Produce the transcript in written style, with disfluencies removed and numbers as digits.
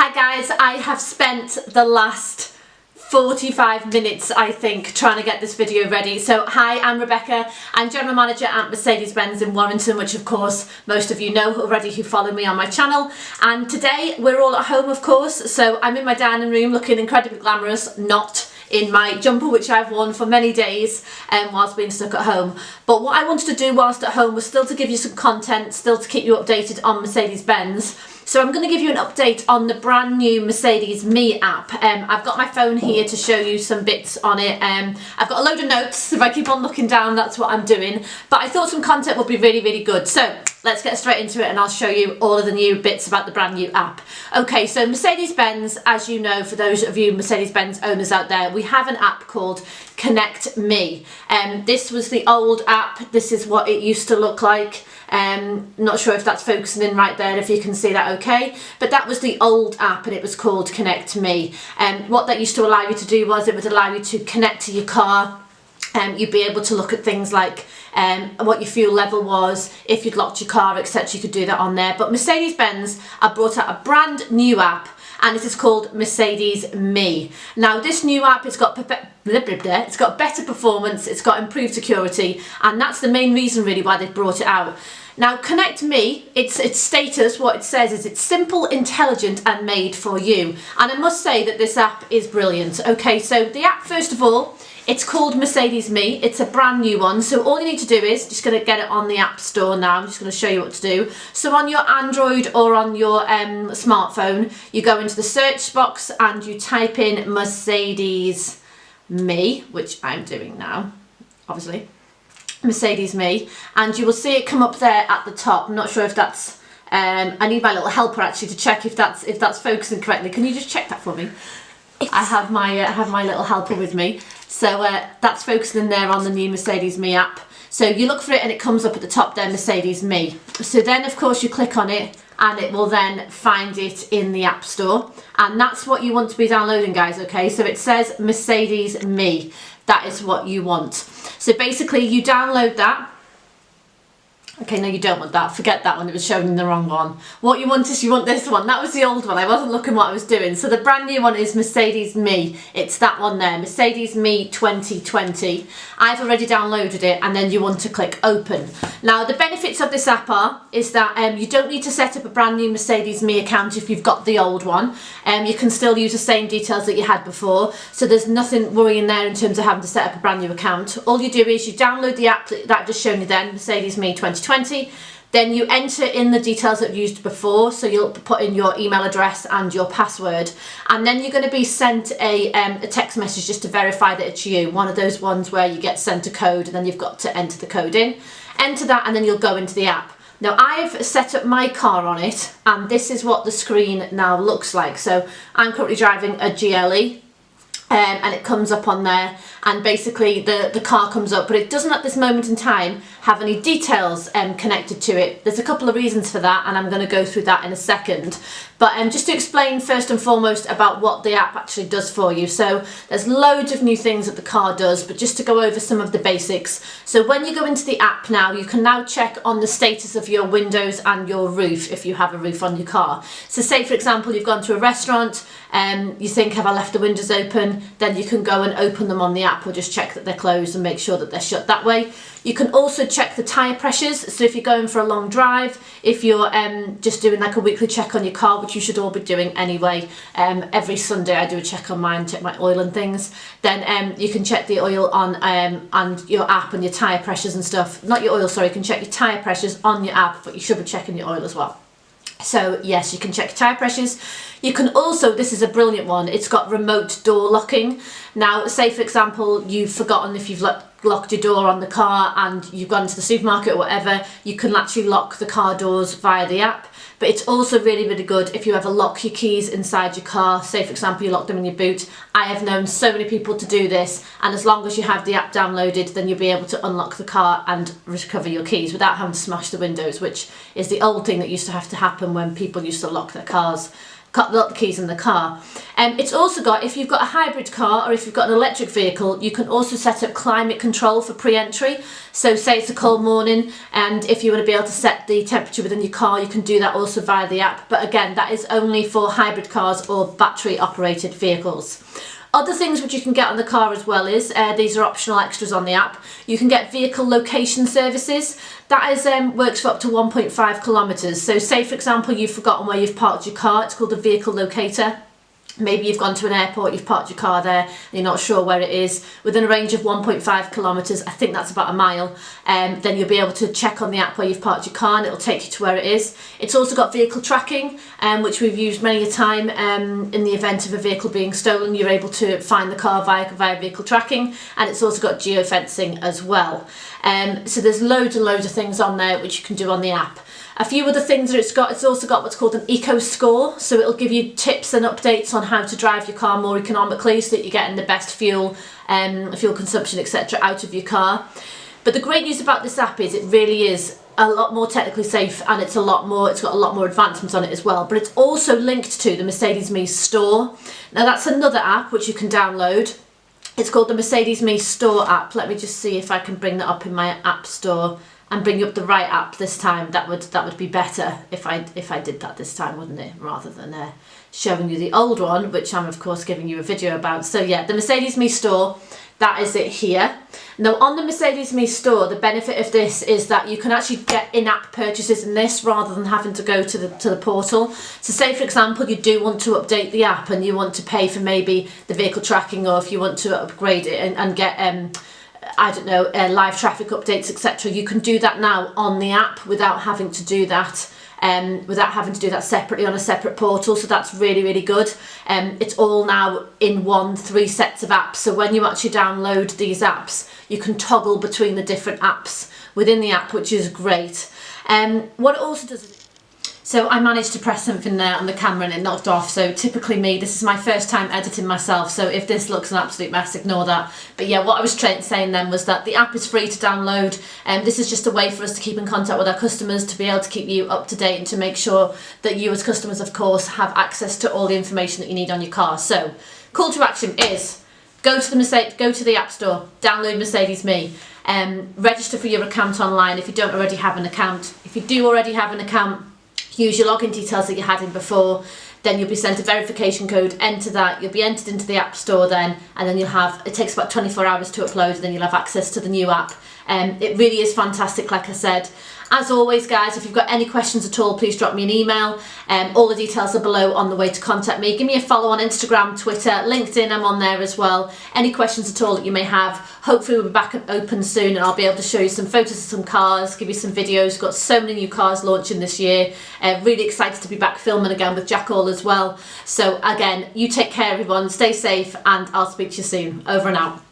Hi guys, I have spent the last 45 minutes I think trying to get this video ready. So hi, I'm Rebecca. I'm General Manager at Mercedes Benz in Warrington, which of course most of you know already who follow me on my channel. And today we're all at home, of course, so I'm in my dining room looking incredibly glamorous, not in my jumper which I've worn for many days whilst being stuck at home. But what I wanted to do whilst at home was still to give you some content, still to keep you updated on Mercedes Benz. So I'm going to give you an update on the brand new Mercedes Me app. I've got my phone here to show you some bits on it. I've got a load of notes. If I keep on looking down, that's what I'm doing. But I thought some content would be really good. So let's get straight into it and I'll show you all of the new bits about the brand new app. Okay, so Mercedes Benz, as you know, for those of you Mercedes Benz owners out there, we have an app called Connect Me. This was the old app. This is what it used to look like. Not sure if that's focusing in right there, if you can see that okay, but that was the old app and it was called Connect Me. What that used to allow you to do was it would allow you to connect to your car. You'd be able to look at things like what your fuel level was, if you'd locked your car, etc. You could do that on there. But Mercedes Benz have brought out a brand new app and it is called Mercedes Me. Now this new app, it's got better performance, it's got improved security, and that's the main reason really why they've brought it out. Now Connect Me, its status, what it says is it's simple, intelligent and made for you. And I must say that this app is brilliant. Okay, so the app, first of all, it's called Mercedes Me. It's a brand new one. So all you need to do is, just going to get it on the App Store now. I'm just going to show you what to do. So on your Android or on your smartphone, you go into the search box and you type in Mercedes Me, which I'm doing now, obviously. Mercedes Me. And you will see it come up there at the top. I'm not sure if that's, I need my little helper actually to check if that's focusing correctly. Can you just check that for me? I have my little helper with me. So that's focusing in there on the new Mercedes Me app. So you look for it and it comes up at the top there, Mercedes Me. So then of course you click on it and it will then find it in the App Store. And that's what you want to be downloading, guys, okay? So it says Mercedes Me. That is what you want. So basically you download that. Okay, no, you don't want that. Forget that one. It was showing the wrong one. What you want is you want this one. That was the old one. I wasn't looking what I was doing. So the brand new one is Mercedes Me. It's that one there, Mercedes Me 2020. I've already downloaded it, and then you want to click open. Now, the benefits of this app is that you don't need to set up a brand new Mercedes Me account if you've got the old one. You can still use the same details that you had before. So there's nothing worrying there in terms of having to set up a brand new account. All you do is you download the app that I've just shown you then, Mercedes Me 2020. Then you enter in the details that you used before, so you'll put in your email address and your password, and then you're going to be sent a text message just to verify that it's you, one of those ones where you get sent a code and then you've got to enter the code in. Enter that and then you'll go into the app. Now I've set up my car on it and this is what the screen now looks like. So I'm currently driving a GLE. And it comes up on there and basically the car comes up, but it doesn't at this moment in time have any details connected to it. There's a couple of reasons for that and I'm going to go through that in a second. But just to explain first and foremost about what the app actually does for you. So there's loads of new things that the car does, but just to go over some of the basics. So when you go into the app now, you can now check on the status of your windows and your roof if you have a roof on your car. So say for example you've gone to a restaurant, you think, have I left the windows open? Then you can go and open them on the app or just check that they're closed and make sure that they're shut that way. You can also check the tyre pressures. So if you're going for a long drive, if you're just doing like a weekly check on your car, which you should all be doing anyway, every Sunday I do a check on mine, check my oil and things, then you can check the oil on your app and your tyre pressures and stuff. Not your oil, sorry, you can check your tyre pressures on your app, but you should be checking your oil as well. So yes, you can check your tyre pressures. You can also, this is a brilliant one, it's got remote door locking. Now say for example you've forgotten if you've locked your door on the car and you've gone to the supermarket or whatever, you can actually lock the car doors via the app. But it's also really good if you ever lock your keys inside your car. Say for example you lock them in your boot. I have known so many people to do this, and as long as you have the app downloaded then you'll be able to unlock the car and recover your keys without having to smash the windows, which is the old thing that used to have to happen when people used to lock their cars. got the keys in the car. It's also got, if you've got a hybrid car or if you've got an electric vehicle, you can also set up climate control for pre-entry. So say it's a cold morning, and if you want to be able to set the temperature within your car, you can do that also via the app. But again, that is only for hybrid cars or battery operated vehicles. Other things which you can get on the car as well is, these are optional extras on the app. You can get vehicle location services. That is works for up to 1.5 kilometres. So say for example you've forgotten where you've parked your car, it's called a vehicle locator. Maybe you've gone to an airport, you've parked your car there, and you're not sure where it is. Within a range of 1.5 kilometres, I think that's about a mile, then you'll be able to check on the app where you've parked your car and it'll take you to where it is. It's also got vehicle tracking, which we've used many a time in the event of a vehicle being stolen. You're able to find the car via vehicle tracking, and it's also got geofencing as well. So there's loads and loads of things on there which you can do on the app. A few other things that it's also got what's called an eco score, so it'll give you tips and updates on how to drive your car more economically so that you're getting the best fuel consumption, etc. out of your car. But the great news about this app is it really is a lot more technically safe, and it's got a lot more advancements on it as well. But it's also linked to the Mercedes Me store. Now that's another app which you can download. It's called the Mercedes Me store app. Let me just see if I can bring that up in my app store and bring up the right app this time. That would be better if I did that this time, wouldn't it? Rather than showing you the old one, which I'm of course giving you a video about. So yeah, the Mercedes Me store, that is it here. Now on the Mercedes Me store, the benefit of this is that you can actually get in-app purchases in this rather than having to go to the portal. So say for example you do want to update the app and you want to pay for maybe the vehicle tracking, or if you want to upgrade it and get I don't know, live traffic updates, etc. You can do that now on the app without having to do that separately on a separate portal. So that's really, really good. It's all now in 3 sets of apps. So when you actually download these apps, you can toggle between the different apps within the app, which is great. What it also does, so I managed to press something there on the camera and it knocked off. So typically me, this is my first time editing myself. So if this looks an absolute mess, ignore that. But yeah, what I was saying then was that the app is free to download. And this is just a way for us to keep in contact with our customers, to be able to keep you up to date and to make sure that you as customers, of course, have access to all the information that you need on your car. So call to action is go to the App Store, download Mercedes Me, register for your account online if you don't already have an account. If you do already have an account, use your login details that you had in before, then you'll be sent a verification code, enter that, you'll be entered into the App Store then, and then it takes about 24 hours to upload, and then you'll have access to the new app. It really is fantastic, like I said. As always guys, if you've got any questions at all, please drop me an email. All the details are below on the way to contact me. Give me a follow on Instagram, Twitter, LinkedIn, I'm on there as well. Any questions at all that you may have. Hopefully we'll be back open soon and I'll be able to show you some photos of some cars, give you some videos. We've got so many new cars launching this year. Really excited to be back filming again with Jack All as well. So again, you take care everyone, stay safe, and I'll speak to you soon. Over and out.